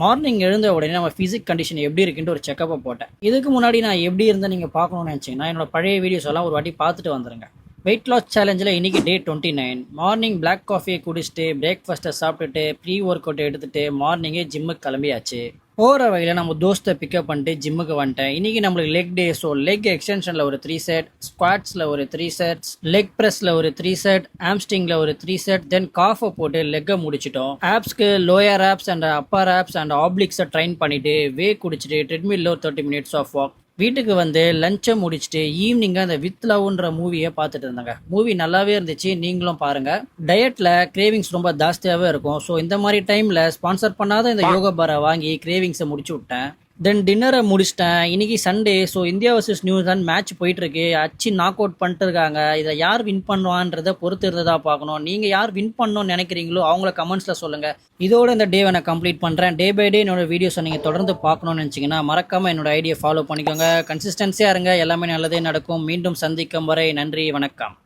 Morning எழுந்த உடனே நம்ம ஃபிசிக் கண்டிஷன் எப்படி இருக்குன்ட்டு ஒரு செக்கப்பை போட்டேன். இதுக்கு முன்னாடி நான் எப்படி இருந்தேன் நீங்கள் பார்க்கணும்னு நினச்சிங்கன்னா என்னோட பழைய வீடியோஸ் எல்லாம் ஒரு வாட்டி பார்த்துட்டு வந்துருங்க. வெயிட் லாஸ் சேலஞ்சில் இன்றைக்கி டே 29. மார்னிங் பிளாக் காஃபியை குடிச்சிட்டு பிரேக்ஃபாஸ்ட்டை சாப்பிட்டுட்டு ப்ரீ ஒர்க் அவுட் எடுத்துகிட்டு மார்னிங்கே ஜிம்முக்கு கிளம்பியாச்சு. போகிற வகையில் நம்ம தோஸ்தை பிக்கப் பண்ணிட்டு ஜிம்முக்கு வந்துட்டேன். இன்றைக்கி நம்மளுக்கு லெக் டே. ஸோ லெக் எக்ஸ்டென்ஷனில் ஒரு 3 செட், ஸ்குவாட்ஸில் ஒரு 3 செட்ஸ், லெக் ப்ரெஸ்ஸில் ஒரு 3 செட், ஆம்ஸ்ட்ரிங்கில் ஒரு 3 செட், தென் காஃபை போட்டு லெக்கை முடிச்சிட்டோம். ஆப்ஸ்க்கு lower abs and upper abs and ஆப்ளிக்ஸை ட்ரைன் பண்ணிவிட்டு வே குடிச்சிட்டு ட்ரெட்மில்ல ஒரு 30 minutes ஆஃப் வாக். வீட்டுக்கு வந்து லஞ்சை முடிச்சுட்டு ஈவினிங்காக அந்த வித் லவ்ன்ற மூவியை பார்த்துட்டு இருந்தாங்க. மூவி நல்லாவே இருந்துச்சு, நீங்களும் பாருங்கள். டயட்டில் கிரேவிங்ஸ் ரொம்ப ஜாஸ்தியாகவே இருக்கும். ஸோ இந்த மாதிரி டைமில் ஸ்பான்சர் பண்ணாத இந்த யோகா பாரை வாங்கி கிரேவிங்ஸை முடிச்சு விட்டேன். தென் டின்னரை முடிச்சிட்டேன். இன்றைக்கி Sunday. So India versus New Zealand match போயிட்டுருக்கு. அச்சு நாக் அவுட் பண்ணிட்டு இருக்காங்க. இதில் யார் வின் பண்ணுவான்றதை பொறுத்து இருந்ததாக பார்க்கணும். நீங்கள் யார் வின் பண்ணணும்னு நினைக்கிறீங்களோ அவங்கள கமெண்ட்ஸில் சொல்லுங்கள். இதோட இந்த டேவை நான் கம்ப்ளீட் பண்ணுறேன். டே பை டே என்னோட வீடியோஸை நீங்கள் தொடர்ந்து பார்க்கணும்னு நினச்சிங்கன்னா மறக்காமல் என்னோட ஐடியா ஃபாலோ பண்ணிக்கோங்க. கன்சிஸ்டன்சியாக இருங்க, எல்லாமே நல்லதே நடக்கும். மீண்டும் சந்திக்கும் வரை நன்றி, வணக்கம்.